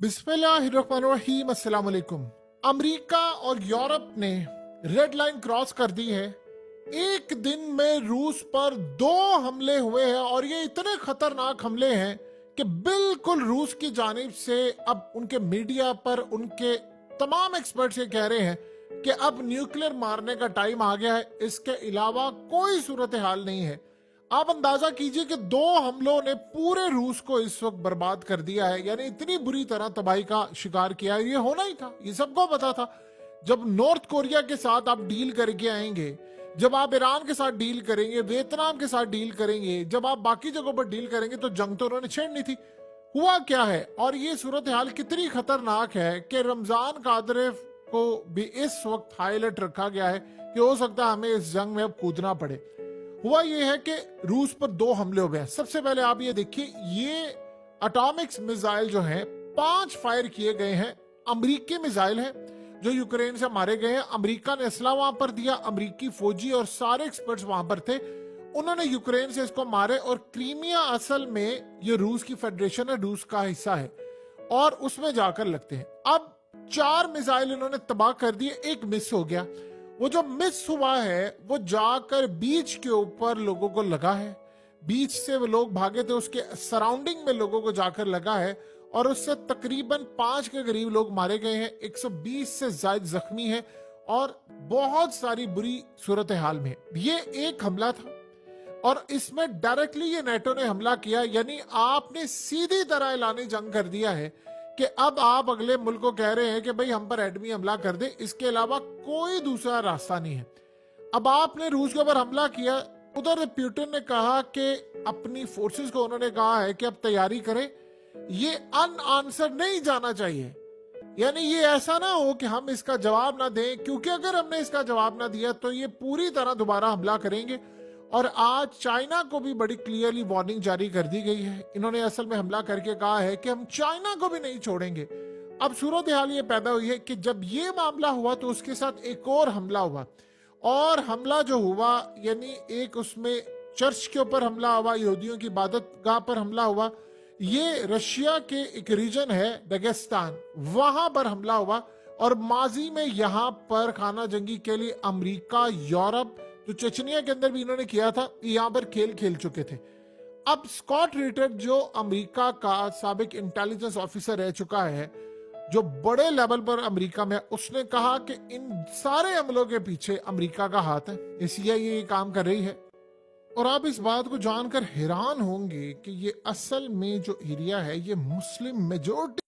बिस्मिल्लाहिर्रहमानिर्रहीम, अस्सलाम वालेकुम। अमेरिका और यूरोप ने रेड लाइन क्रॉस कर दी है। एक दिन में रूस पर 2 हमले हुए हैं और ये इतने खतरनाक हमले हैं कि बिल्कुल रूस की जानिब से अब उनके मीडिया पर उनके तमाम एक्सपर्ट्स ये कह रहे हैं कि अब न्यूक्लियर मारने का टाइम आ गया है। इसके अलावा कोई सूरत हाल नहीं है। आप अंदाजा कीजिए कि 2 हमलों ने पूरे रूस को इस वक्त बर्बाद कर दिया है, यानी इतनी बुरी तरह तबाही का शिकार किया है। ये होना ही था, ये सबको पता था। जब नॉर्थ कोरिया के साथ आप डील करके आएंगे, जब आप ईरान के साथ डील करेंगे, वियतनाम के साथ डील करेंगे, जब आप बाकी जगहों पर डील करेंगे, तो जंग तो उन्होंने छेड़नी थी। हुआ क्या है और ये सूरत हाल कितनी खतरनाक है कि रमजान कादरेव को भी इस वक्त हाई अलर्ट रखा गया है कि हो सकता है हमें इस जंग में अब कूदना पड़े। हुआ ये है कि रूस पर 2 हमले हो गए। सबसे पहले आप ये देखिए, ये एटॉमिक्स मिसाइल जो हैं 5 फायर किए गए हैं। अमेरिकी मिसाइल हैं जो यूक्रेन से मारे गए हैं। अमेरिका ने असला वहां पर दिया, अमेरिकी फौजी और सारे एक्सपर्ट्स वहां पर थे, उन्होंने यूक्रेन से इसको मारे। और क्रीमिया असल में ये रूस की फेडरेशन है, रूस का हिस्सा है और उसमें जाकर लगते हैं। अब 4 मिसाइल इन्होंने तबाह कर दिए, एक मिस हो गया। वो जो मिस हुआ है वो जाकर बीच के ऊपर लोगों को लगा है। बीच से वो लोग भागे थे, उसके सराउंडिंग में लोगों को जाकर लगा है और उससे तकरीबन 5 के करीब लोग मारे गए हैं, 120 से ज्यादा जख्मी हैं और बहुत सारी बुरी सूरत हाल में। ये एक हमला था और इसमें डायरेक्टली ये नेटो ने हमला किया, यानी आपने सीधी तरह ऐलान जंग कर दिया है कि अब आप अगले मुल्क को कह रहे हैं कि भाई हम पर एटमी हमला कर दे, इसके अलावा कोई दूसरा रास्ता नहीं है। अब आपने रूस के ऊपर हमला किया, उधर पुतिन ने कहा कि अपनी फोर्सेस को उन्होंने कहा है कि अब तैयारी करें। ये अनआंसर नहीं जाना चाहिए, यानी ये ऐसा ना हो कि हम इसका जवाब ना दें, क्योंकि अगर हमने इसका जवाब ना दिया तो ये पूरी तरह दोबारा हमला करेंगे। और आज चाइना को भी बड़ी क्लियरली वार्निंग जारी कर दी गई है। इन्होंने असल में हमला करके कहा है कि हम चाइना को भी नहीं छोड़ेंगे। अब सूरत हाल ये पैदा हुई है कि जब ये मामला हुआ तो उसके साथ एक और हमला हुआ, और हमला जो हुआ यानी एक उसमें चर्च के ऊपर हमला हुआ, यहूदियों की इबादत गाह पर हमला हुआ। ये रशिया के एक रीजन है दागिस्तान, वहां पर हमला हुआ। और माजी में यहाँ पर खाना जंगी के लिए अमेरिका, यूरोप, जो चेचनिया के अंदर भी इन्होंने किया था, यहाँ पर खेल खेल चुके थे। अब स्कॉट रिटर जो अमेरिका का साबिक इंटेलिजेंस ऑफिसर रह चुका है, जो बड़े लेवल पर अमेरिका में, उसने कहा कि इन सारे हमलों के पीछे अमेरिका का हाथ है, सीआईए ये काम कर रही है। और आप इस बात को जानकर हैरान होंगे कि ये असल में जो एरिया है ये मुस्लिम मेजोरिटी